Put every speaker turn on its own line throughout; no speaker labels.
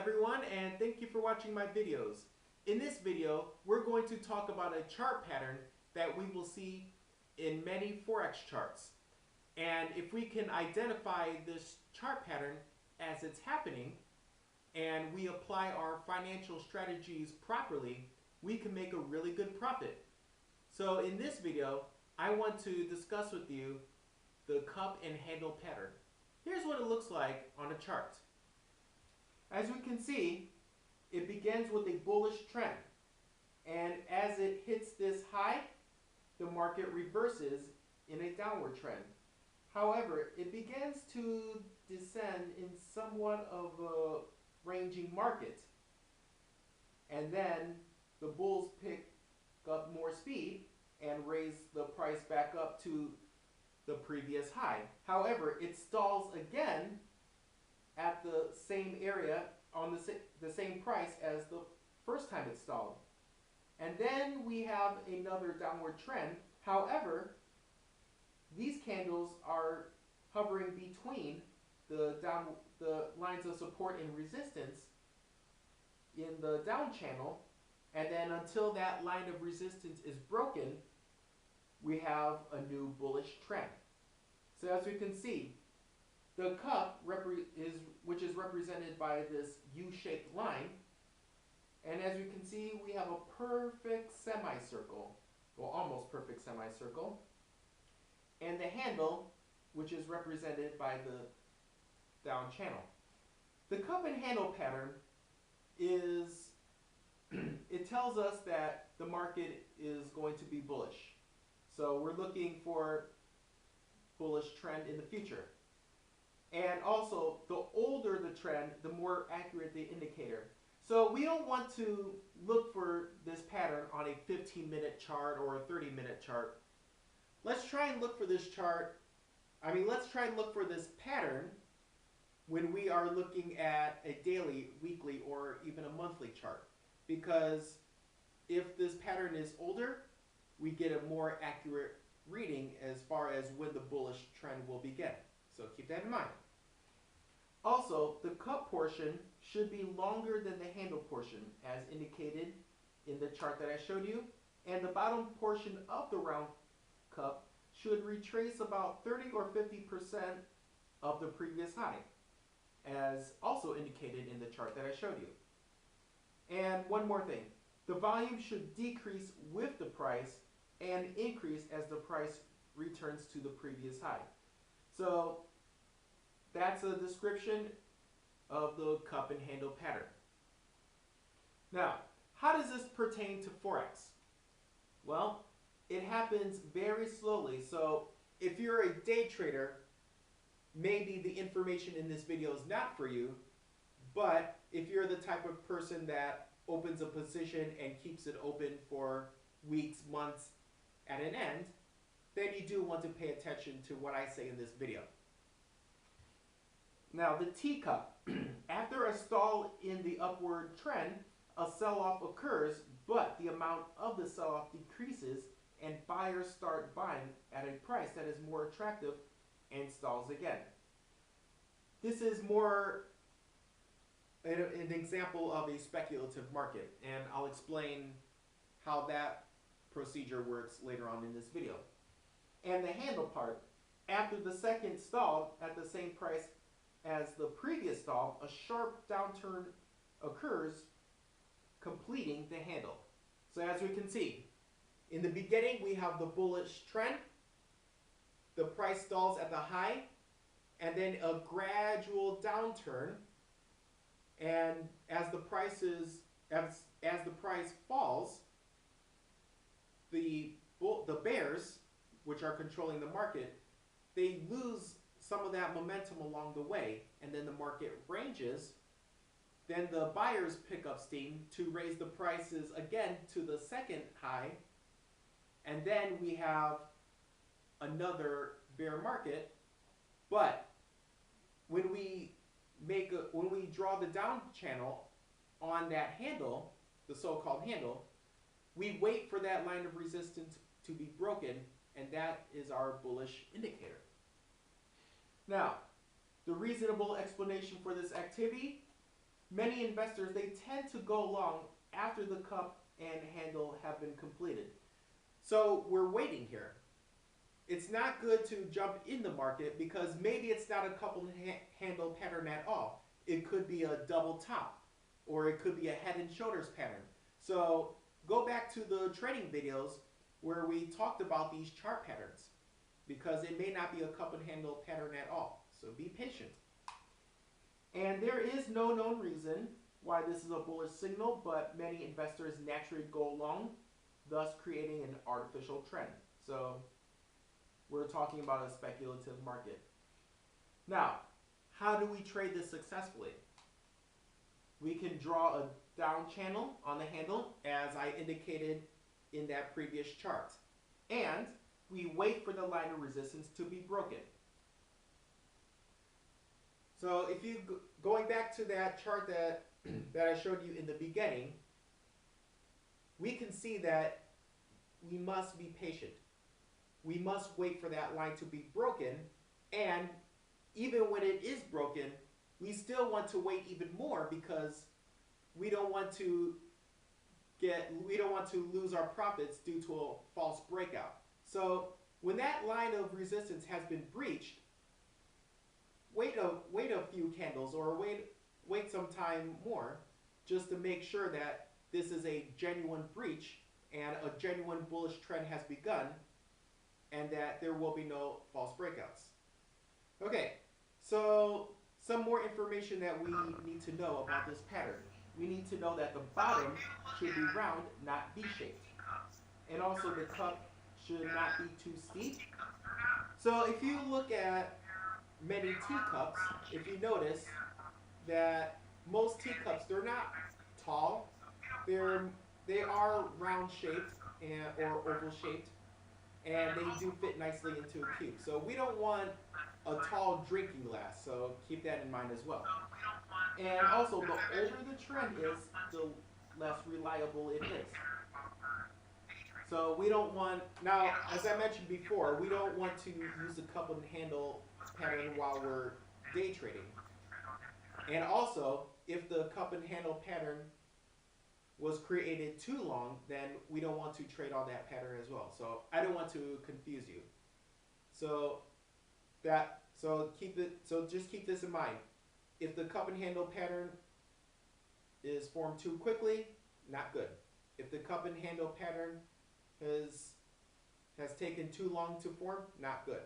everyone, and thank you for watching my videos. In this video, we're going to talk about a chart pattern that we will see in many Forex charts. And if we can identify this chart pattern as it's happening, and we apply our financial strategies properly, we can make a really good profit. So in this video, I want to discuss with you the cup and handle pattern. Here's what it looks like on a chart. As we can see, it begins with a bullish trend, and as it hits this high, the market reverses in a downward trend. However, it begins to descend in somewhat of a ranging market, and then the bulls pick up more speed and raise the price back up to the previous high. However, it stalls again at the same area on the same price as the first time it stalled. And then we have another downward trend. However, these candles are hovering between the lines of support and resistance in the down channel, and then until that line of resistance is broken, we have a new bullish trend. So as we can see, the cup which is represented by this U-shaped line, and as you can see, we have a perfect semicircle, well, almost perfect semicircle, and the handle, which is represented by the down channel. The cup and handle pattern is it tells us that the market is going to be bullish. So we're looking for bullish trend in the future. And also, the older the trend, the more accurate the indicator. So we don't want to look for this pattern on a 15-minute chart or a 30-minute chart. Let's try and look for this let's try and look for this pattern when we are looking at a daily, weekly, or even a monthly chart. Because if this pattern is older, we get a more accurate reading as far as when the bullish trend will begin. So keep that in mind. Also, the cup portion should be longer than the handle portion, as indicated in the chart that I showed you. And the bottom portion of the round cup should retrace about 30 or 50% of the previous high, as also indicated in the chart that I showed you. And one more thing, the volume should decrease with the price and increase as the price returns to the previous high. So that's a description of the cup and handle pattern. Now, how does this pertain to Forex? Well, it happens very slowly. So if you're a day trader, maybe the information in this video is not for you. But if you're the type of person that opens a position and keeps it open for weeks, months at an end, then you do want to pay attention to what I say in this video. Now, the T-cup. After a stall in the upward trend, a sell-off occurs, but the amount of the sell-off decreases and buyers start buying at a price that is more attractive and stalls again. This is more an example of a speculative market, and I'll explain how that procedure works later on in this video. And the handle part, after the second stall at the same price as the previous stall, a sharp downturn occurs, completing the handle. So as we can see, in the beginning we have the bullish trend, the price stalls at the high, and then a gradual downturn, and as the price falls, the bears, which are controlling the market, they lose some of that momentum along the way, and then the market ranges. Then the buyers pick up steam to raise the prices again to the second high, and then we have another bear market. But when we draw the down channel on that handle, the so-called handle, we wait for that line of resistance to be broken, and that is our bullish indicator. Now, the reasonable explanation for this activity many investors, they tend to go long after the cup and handle have been completed. So we're waiting here. It's not good to jump in the market because maybe it's not a cup and handle pattern at all. It could be a double top, or it could be a head and shoulders pattern. So go back to the training videos where we talked about these chart patterns, because it may not be a cup and handle pattern at all. So be patient. And there is no known reason why this is a bullish signal, but many investors naturally go long, thus creating an artificial trend. So we're talking about a speculative market. Now, how do we trade this successfully? We can draw a down channel on the handle, as I indicated in that previous chart. And we wait for the line of resistance to be broken. So if you, going back to that chart that I showed you in the beginning, we can see that we must be patient. We must wait for that line to be broken, and even when it is broken, we still want to wait even more because we don't want to lose our profits due to a false breakout. So when that line of resistance has been breached, wait a few candles, or wait some time more, just to make sure that this is a genuine breach and a genuine bullish trend has begun, and that there will be no false breakouts. Okay, so some more information that we need to know about this pattern. We need to know that the bottom should be round, not V-shaped. And also the cup should not be too steep. So if you look at many teacups, if you notice that most teacups, they're not tall. They are round shaped or oval shaped, and they do fit nicely into a cube. So we don't want a tall drinking glass, so keep that in mind as well. And also, the older the trend is, the less reliable it is. So we don't want, now as I mentioned before, we don't want to use the cup and handle pattern while we're day trading. And also, if the cup and handle pattern was created too long, then we don't want to trade on that pattern as well. So I don't want to confuse you. So just keep this in mind. If the cup and handle pattern is formed too quickly, not good. If the cup and handle pattern has taken too long to form, not good.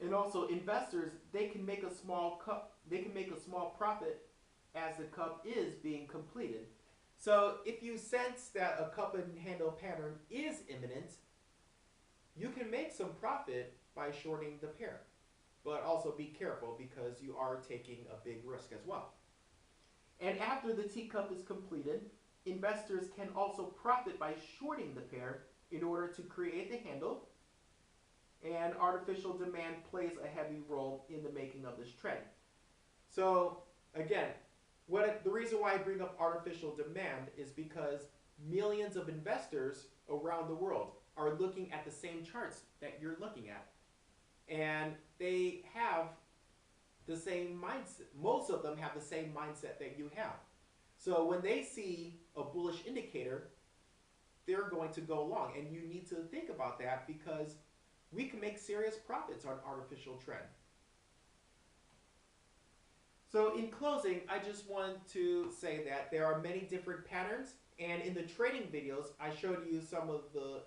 And also, investors, they can make a small profit as the cup is being completed. So if you sense that a cup and handle pattern is imminent, you can make some profit by shorting the pair. But also be careful, because you are taking a big risk as well. And after the teacup is completed, investors can also profit by shorting the pair in order to create the handle. And artificial demand plays a heavy role in the making of this trend. So again, the reason why I bring up artificial demand is because millions of investors around the world are looking at the same charts that you're looking at. And they have the same mindset. Most of them have the same mindset that you have. So when they see a bullish indicator, they're going to go long. And you need to think about that, because we can make serious profits on artificial trend. So in closing, I just want to say that there are many different patterns, and in the trading videos, I showed you some of the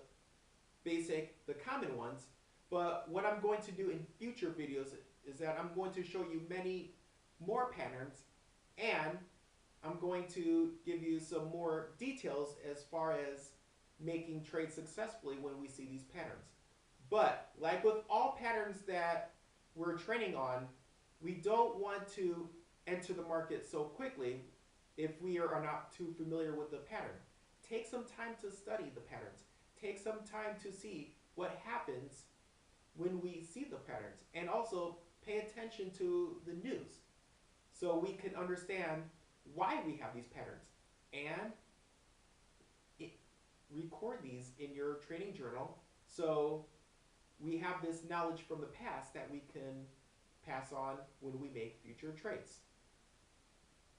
common ones. But what I'm going to do in future videos is that I'm going to show you many more patterns, and I'm going to give you some more details as far as making trades successfully when we see these patterns. But like with all patterns that we're training on, we don't want to enter the market so quickly if we are not too familiar with the pattern. Take some time to study the patterns. Take some time to see what happens when we see the patterns, and also pay attention to the news so we can understand why we have these patterns, and record these in your trading journal so we have this knowledge from the past that we can pass on when we make future trades.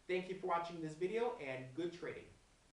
Thank you for watching this video and good trading.